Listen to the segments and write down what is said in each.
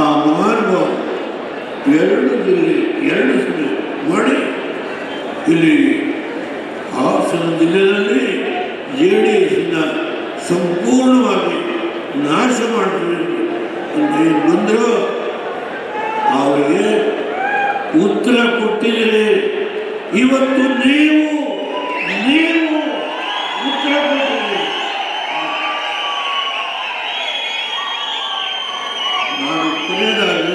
ಆ ಮಹಾನುಭಾವ ಎರಡು ಸಲ ಮಾಡಿ ಇಲ್ಲಿ ಹಾಸನ ಜಿಲ್ಲೆಯಲ್ಲಿ JDS ಸಂಪೂರ್ಣವಾಗಿ ನಾಶ ಮಾಡ್ತೀವಿ ಅಂತ ಏನು ಬಂದರೂ ಅವರಿಗೆ ಉತ್ತರ ಕೊಟ್ಟಿದ್ದೀರಿ. ಇವತ್ತು ನೀವು ಉತ್ತರ ಕೊಟ್ಟಿದ್ದೀರಿ. ನಾನು ಕೊನೆಯದಾಗಿ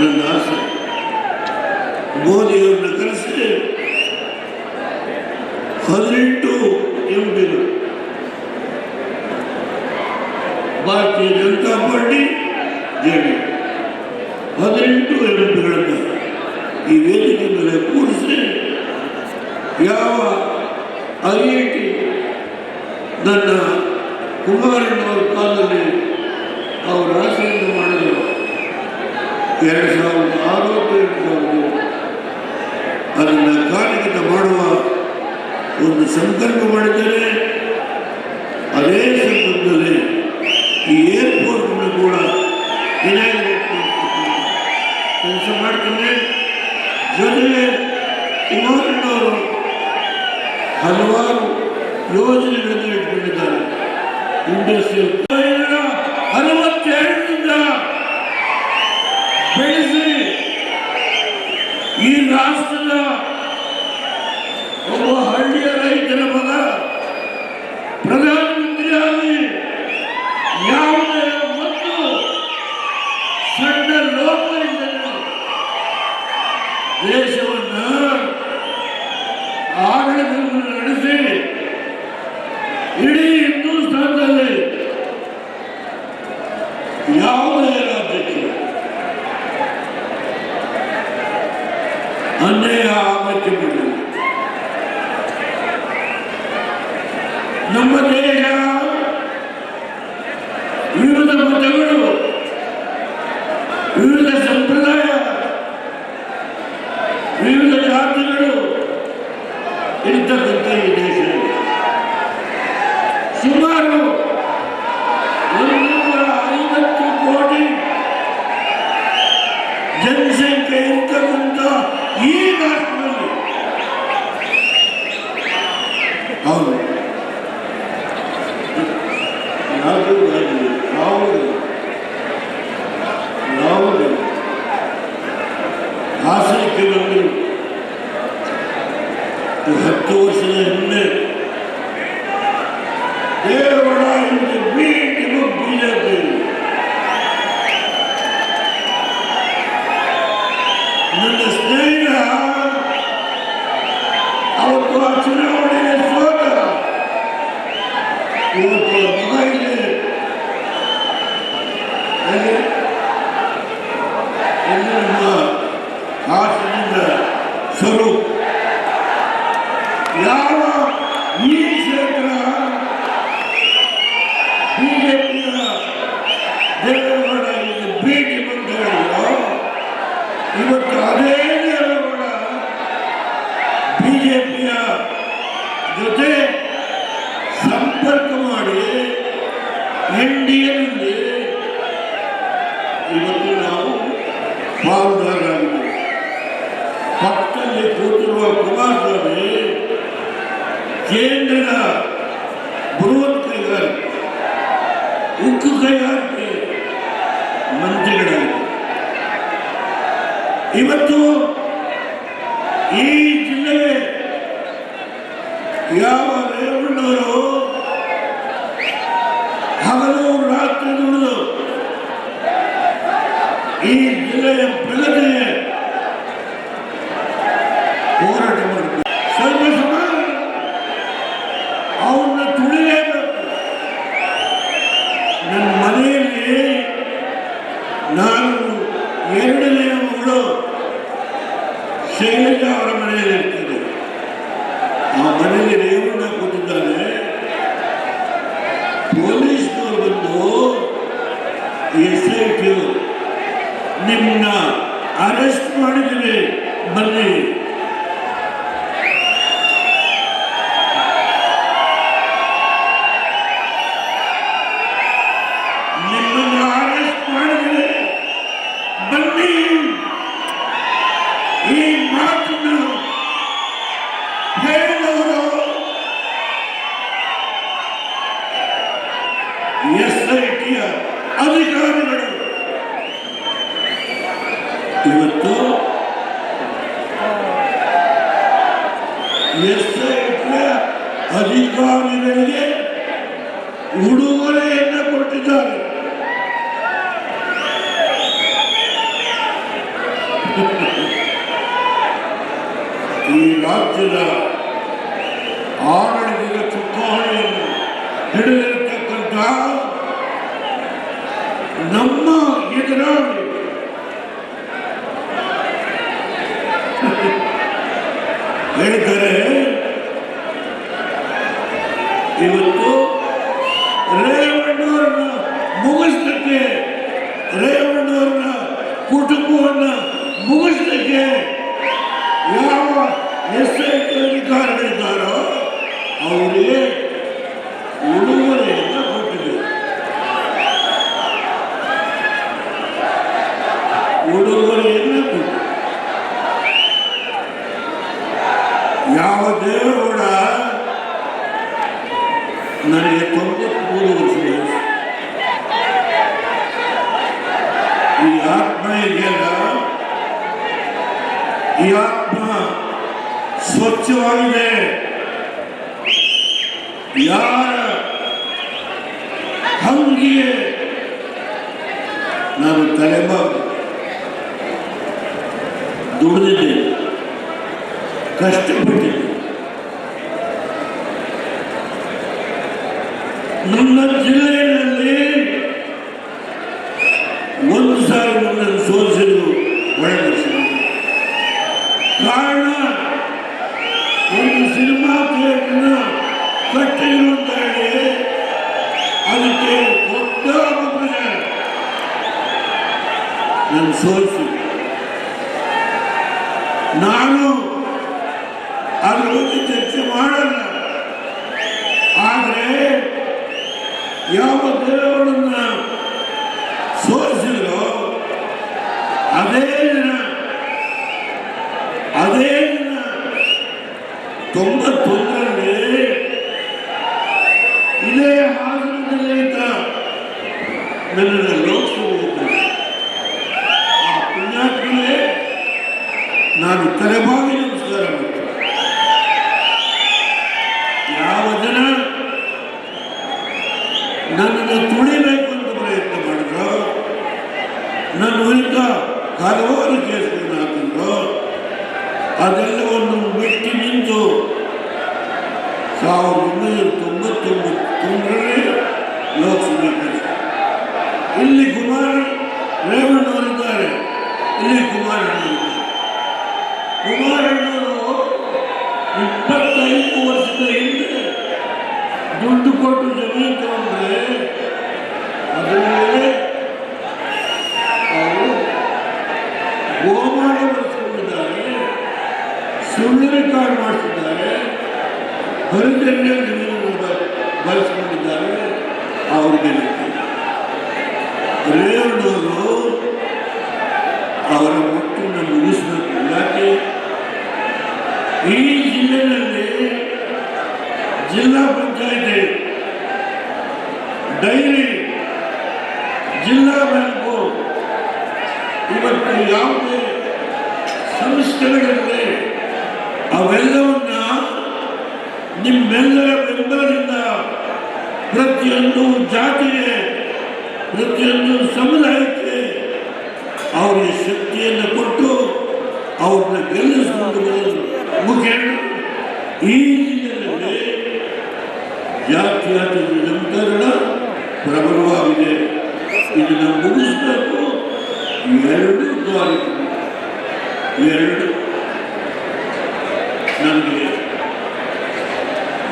ನನ್ನ ಆಸೆ ಮೋದಿಯವ್ರನ್ನ ಕರೆಸಿ 18 MPಗಳು ಭಾರತೀಯ ಜನತಾ ಪಾರ್ಟಿ JDS 18 MPಗಳನ್ನು ಈ ವೇದಿಕೆ ಮೇಲೆ ಕೂರಿಸಿ ಯಾವ IIT ನನ್ನ ಕುಮಾರಣ್ಣವರ ಕಾಲದಲ್ಲಿ ಅವರು ಆಶೆಯನ್ನು ಮಾಡಿದರು 2006 ಅದನ್ನು ಕಾರ್ಯಗತ ಮಾಡುವ ಒಂದು ಸಂಕಲ್ಪ ಮಾಡಿದ್ದೇನೆ. ಅದೇ ಸಂದರ್ಭದಲ್ಲಿ ಈ ಏರ್ಪೋರ್ಟನ್ನು ಕೂಡ ಕೆಲಸ ಮಾಡ್ತೇನೆ. ಜೊತೆಗೆ ಕುಮಾರಣ್ಣವರು ಹಲವಾರು ಯೋಜನೆಗಳನ್ನು ಇಟ್ಕೊಂಡಿದ್ದಾರೆ. ಇಂಡಸ್ಟ್ರಿಯಲ್ 62ರಿಂದ ಬೆಳೆಸಿ ಈ ರಾಷ್ಟ್ರದ ಒಬ್ಬ ಹಳ್ಳಿಯ ರೈತರ ಮಗ ಪ್ರಧಾನಮಂತ್ರಿಯಾಗಿ ಯಾವುದೇ ಮತ್ತು ಸಣ್ಣ ಲೋಕದಿಂದ ದೇಶವನ್ನು ಆಡಳಿತವನ್ನು ನಡೆಸಿ ಇಡೀ ಹಿಂದೂಸ್ತಾನದಲ್ಲಿ ಯಾವುದೇ ರಾಜ್ಯಕ್ಕೆ ಅನ್ಯಾಯ ಆಗಕ್ಕೆ ಬಿಡಲಿಲ್ಲ. ನಮ್ಮ ದೇಶ ವಿವಿಧ ಮತಗಳು, ವಿವಿಧ ಸಂಪ್ರದಾಯ, ವಿವಿಧ ಜಾತಿಗಳು ಇರ್ತಕ್ಕಂಥ ಈ ದೇಶ ಸುಮಾರು 150 ಕೋಟಿ ಜನಸಂಖ್ಯೆ ಇರ್ತಕ್ಕಂಥ ಈ ರಾಷ್ಟ್ರದಲ್ಲಿ ಹೌದು ಹಾಸನಕ್ಕೆ ಬಂದು 10 ವರ್ಷದ ಹಿಂದೆ ದೇವರ ಬಿಜೆಪಿ ನನ್ನ ಸ್ನೇಹಿತ ಅವತ್ತು ಆ ಚುನಾವಣೆಗೆ ಸೋತ ಇವತ್ತು ಮಗ ಇದೆ ನಮ್ಮ ಹಾಸನದಿಂದ ಸ್ವರೂಪ್ ಯಾವ ಈ ಕ್ಷೇತ್ರ ಬಿಜೆಪಿಯ ದೇವೇಗೌಡ ಭೇಟಿ ಬಂದ ಹೇಳಿದ್ರು. ಇವತ್ತು ಅದೇ ದೇವೇಗೌಡ ಬಿಜೆಪಿಯ ಜೊತೆ ಸಂಪರ್ಕ ಮಾಡಿ NDAನಲ್ಲಿ ಇವತ್ತು ನಾವು ಪಾಲ್ದಾರರಾಗಿದ್ದೇವೆ. ಪಕ್ಕದಲ್ಲಿ ಕೂತಿರುವ ಕುಮಾರಸ್ವಾಮಿ ಕೇಂದ್ರದ ಬೃಹತ್ ಕೈಗಾರಿಕೆ ಉಕ್ಕು ಕೈಗಾರಿಕೆ ಮಂತ್ರಿಗಳಾಗಿದ್ದಾರೆ. ಇವತ್ತು ಈ ಜಿಲ್ಲೆಗೆ ಯಾವ ರೇವಣ್ಣವರು ಹಗಲು ರಾತ್ರಿ ದುಡಿದು ಈ ಜಿಲ್ಲೆಯ ಪ್ರಗತಿಗೆ ಹೋರಾಟ ಮಾಡಿದ್ದಾರೆ. ಸ್ವಲ್ಪ ಸಮಾನ ಅವ್ರನ್ನ ತುಳಿಲೇಬೇಕು. ನನ್ನ ಮನೆಯಲ್ಲಿ ನಾನು 2ನೇ ಮಗಳು ಶೈಲಜಾ ಅವರ ಮನೆಯಲ್ಲಿ ಇರ್ತದೆ. ಆ ಮನೆಯಲ್ಲಿ ರೇವಣ್ಣ ಕೂತಿದ್ದಾರೆ. ಪೊಲೀಸ್ನವರು ಬಂದು SIT ನಿಮ್ಮನ್ನ ಅರೆಸ್ಟ್ ಮಾಡಿದ್ದೀವಿ ಬನ್ನಿ. SITಯ ಅಧಿಕಾರಿಗಳು ಇವತ್ತು SITಯ ಅಧಿಕಾರಿಗಳಿಗೆ ಉಡುಗೊರೆಯನ್ನು ಕೊಟ್ಟಿದ್ದಾರೆ. ಈ ರಾಜ್ಯದ ಆಡಳಿತದ ಚುಕ್ಕಾಣಿಯನ್ನು ಹಿಡಿದಿರತಕ್ಕಂಥ ನಮ್ಮ ಎದುರಾಳಿ ಹೇಳ್ತಾರೆ, ಇವತ್ತು ರೇವಣ್ಣವ್ರನ್ನ ಮುಗಿಸ್ಲಿಕ್ಕೆ, ರೇವಣ್ಣವ್ರನ್ನ ಕುಟುಂಬವನ್ನು ಮುಗಿಸ್ಲಿಕ್ಕೆ ಯಾವ SIT ಅಧಿಕಾರಿಗಳಿದ್ದಾರೋ ಅವರಿಗೆ ಉಡುಗೊರೆಯನ್ನು ಕೊಟ್ಟಿದೆ. ಉಡುಗೊರೆಯನ್ನು ಕೊಟ್ಟಿದೆ. ಯಾವ ದೇವೇಗೌಡ ನನಗೆ 93 ವರ್ಷ ವಯಸ್ಸು, ಈ ಆತ್ಮ ಇದೆಯಲ್ಲ, ಈ ಆತ್ಮ ಸ್ವಚ್ಛವಾಗಿದೆ. ಯಾರ ಹಂಗಿಗೆ ನಾನು ತಲೆಬಾಗಿ ದುಡಿದಿದ್ದೇನೆ, ಕಷ್ಟಪಟ್ಟಿದ್ದೆ. ನನ್ನ ಜಿಲ್ಲೆಯಲ್ಲಿ ಒಂದು ಸಾರಿ ನನ್ನನ್ನು ಸೋಲಿಸಿದ್ರು ಒಳಗಿಸಿದ್ರು. ಕಾರಣ ಒಂದು ಸಿನಿಮಾ ಥಿಯೇಟರ್ನ ಕಟ್ಟಿರು ಅಂತ ಹೇಳಿ ಅದಕ್ಕೆ ದೊಡ್ಡ ಒಬ್ಬರಿಗೆ ನಾನು ಸೋಲಿಸಿ, ನಾನು ಅದ್ರ ಬಗ್ಗೆ ಚರ್ಚೆ ಮಾಡಲ್ಲ. ಆದರೆ ಯಾವ ದೇವರನ್ನ ಸೋಲಿಸಿದ್ರು ಅದೇ ದಿನ 91ರಲ್ಲಿ ಇದೇ ಹಾಸನದಲ್ಲಿ ಇದ್ದ ನನ್ನ ಲೋಕಸಭೆ ಆ ಪುಣ್ಯಾತ್ಮನೇ ನಾನು ತಲೆಬಾಗಿ ನಮಸ್ಕಾರ ಮಾಡ್ತೇನೆ. ಯಾವ ಜನ ನನ್ನನ್ನು ತುಳಿಬೇಕು ಅಂತ ಪ್ರಯತ್ನ ಮಾಡಿದ್ರು, ನನ್ನ ವಿರುದ್ಧ ಹಲವಾರು ಕೇಸ್ಗಳನ್ನು ಹಾಕಿದ್ರು, ಅದೆಲ್ಲವನ್ನು ಮೆಟ್ಟಿ ನಿಂತು 1999ರಲ್ಲಿ ಲೋಕಸಭೆ ಇಲ್ಲಿ ರೇವಣ್ಣವರಿದ್ದಾರೆ, ಇಲ್ಲಿ ಕುಮಾರಣ್ಣವರು 25 ವರ್ಷದ ಹಿಂದೆ ದುಡ್ಡು ಕೊಟ್ಟು ಜಮೀನು ತಗೊಂಡ್ರೆ ಅದರಲ್ಲಿ ಅವರು ಗೋಮಾಳ ಬಳಸ್ಕೊಂಡಿದ್ದಾರೆ, ಸುಳ್ಳು ರೆಕಾರ್ಡ್ ಮಾಡಿಸಿದ್ದಾರೆ, ಹರಿಜನ್ಯ ಜಮೀನು ಬಳಸ್ಕೊಂಡಿದ್ದಾರೆ. ಅವರಿಗೆ ರೇವಣ್ಣವರು ಅವರ ಮಕ್ಕಳನ್ನು ಮುಗಿಸಬೇಕು. ಯಾಕೆ ಈ ಜಿಲ್ಲೆಯಲ್ಲಿ ಜಿಲ್ಲಾ ಪಂಚಾಯಿತಿ, ಡೈರಿ, ಜಿಲ್ಲಾ ಬ್ಯಾಂಕು, ಇವತ್ತು ಯಾವುದೇ ಸಂಸ್ಥೆಗಳಿದೆ ಅವೆಲ್ಲವನ್ನ ನಿಮ್ಮೆಲ್ಲರ ಬೆಂಬಲದಿಂದ ಪ್ರತಿಯೊಂದು ಜಾತಿಗೆ, ಪ್ರತಿಯೊಂದು ಸಮುದಾಯಕ್ಕೆ ಅವರಿಗೆ ಶಕ್ತಿಯನ್ನು ಕೊಟ್ಟು ಅವ್ರನ್ನ ಗೆಲ್ಲಿಸಿಕೊಂಡು ಬರೋದು ಮುಖೇನ ಈ ಜಿಲ್ಲೆಯಲ್ಲಿ ಜಾತ್ಯಾತೀತ ಜನತಾದಳ ಪ್ರಬಲವಾಗಿದೆ. ಇದನ್ನು ಮುಗಿಸಬೇಕು. 2 ತಾರೀಕು ನನಗೆ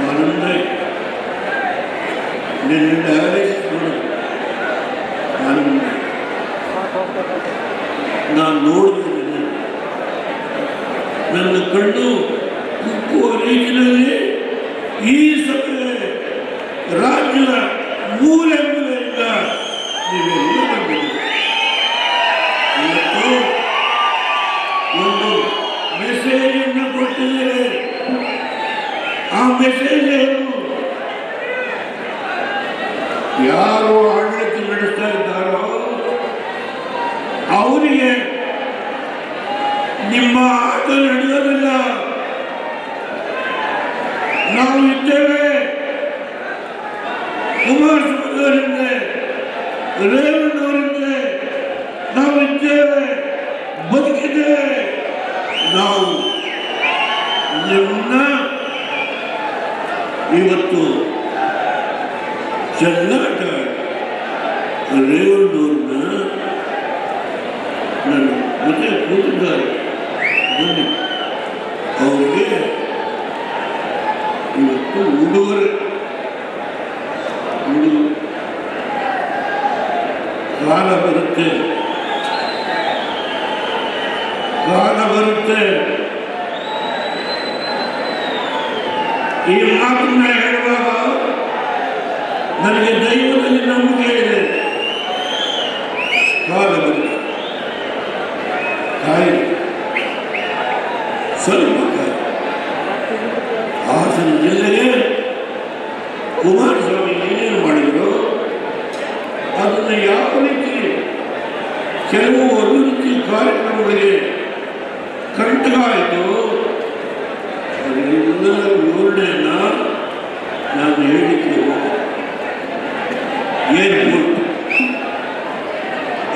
ಆನಂದ ನಿನ್ನಿಂದ ಆನಂದ ನಾನು ನೋಡಿದ್ದೇನೆ. ನನ್ನ ಕಣ್ಣು ಕುಕ್ಕುವ ರೀತಿಯಲ್ಲಿ ಈ ಸಭೆ ರಾಜ್ಯದ ಮೂಲೆ ಮೂಲೆಯಿಂದ ನೀವೆಲ್ಲ ಬಂದಿದ್ದೀರಿ. ಇವತ್ತು ಒಂದು ಮೆಸೇಜನ್ನು ಕೊಟ್ಟಿದ್ದೀರಿ. ಆ ಮೆಸೇಜ್ ಏನು? ಯಾರು ಆಡಳಿತ ನಡೆಸ್ತಾ ಇದ್ದಾರೋ ಅವರಿಗೆ ನಿಮ್ಮ ಆಟ ನಡೆಯೋದಿಲ್ಲ. ನಾವು ಇದ್ದೇವೆ, ಕುಮಾರಸ್ವಾಮಿ ಅವರಿದ್ದೆ, ರೇವಣ್ಣವರಿದ್ದೆ, ನಾವು ಇದ್ದೇವೆ, ಬದುಕಿದ್ದೇವೆ. ನಾವು ನಿಮ್ಮನ್ನ ಇವತ್ತು ಚೆಲ್ಲಾಟ ರೇವಣ್ಣವ್ರನ್ನ ನನ್ನ ಜೊತೆ ಕೂತಿದ್ದಾರೆ. ಬನ್ನಿ, ಅವರಿಗೆ ಇವತ್ತು ಉಡುಗೊರೆ ಕಾಲ ಬರುತ್ತೆ, ಕಾಲ ಬರುತ್ತೆ. ಈ ಮಾತನ್ನ ಹೇಳುವಾಗ ನನಗೆ ದೈವದಲ್ಲಿ ನಂಬಿಕೆ ಇದೆ. ಕಾಲ ಬರುತ್ತೆ, ಕಾಯಿ ಸ್ವಲ್ಪ ಕಾಯಿ. ಹಾಸನ ಜಿಲ್ಲೆಗೆ ಕುಮಾರಸ್ವಾಮಿ ಏನೇನು ಮಾಡಿದ್ರು ಅದನ್ನು ಯಾವ ರೀತಿ ಕೆಲವು ಅಭಿವೃದ್ಧಿ ಕಾರ್ಯಕ್ರಮಗಳಿಗೆ ಕಂಟಗಾಯಿತು ಅದೆಲ್ಲ ವಿವರಣೆಯನ್ನ ನಾನು ಹೇಳಿಕೆ ಏರ್ಪೋರ್ಟ್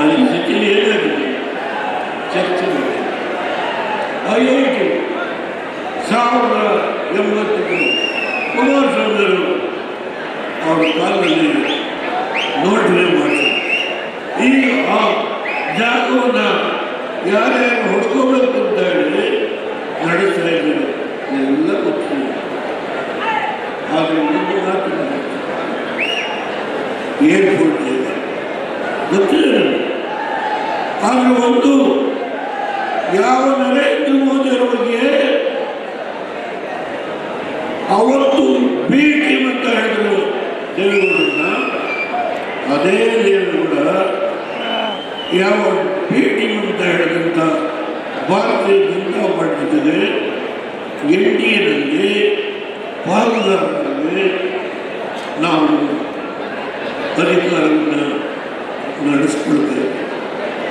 ಅಲ್ಲಿ ಸ್ಥಿತಿ ಏನಾಗಿದೆ ಚರ್ಚೆ ಮಾಡಿ. IIT 1080 ಕುಮಾರಸ್ವಾಮಿಯವರು ಅವ್ರ ಕಾಲದಲ್ಲಿ ನೋಟನೆ ಮಾಡಿ ಈಗ ಆ ಜಾಗವನ್ನು ಯಾರ್ಯಾರು ಹೊಡ್ಕೋಬೇಕು ಅಂತ ಹೇಳಿ ನಡೆಸ್ತಾ ಇದ್ದಾರೆ. ಎಲ್ಲ ಗೊತ್ತಿಲ್ಲ. ಆದರೆ ಒಂದು ಮಾತು ಏರ್ಪೋರ್ಟ್ ಗೊತ್ತಿಲ್ಲ. ಆದರೆ ಒಂದು ಯಾವ ನರೇಂದ್ರ ಮೋದಿ ಅವರಿಗೆ ಅವತ್ತು ಬಿ ಟೀಮ್ ಅಂತ ಹೇಳಿದ್ರು ದೇವೇಗೌಡರನ್ನ, ಅದೇ ದೇವೇಗೌಡ ಯಾವ ಬಿ ಟೀಮ್ ಅಂತ ಹೇಳಿದಂಥ ಭಾರತೀಯ ಜನತಾ ಪಾರ್ಟಿ ಜೊತೆ NDAನಲ್ಲಿ ಪಾಲುದಾರರಾಗಿ ನಾವು ಅಧಿಕಾರವನ್ನು ನಡೆಸ್ಕೊಳ್ತೇವೆ.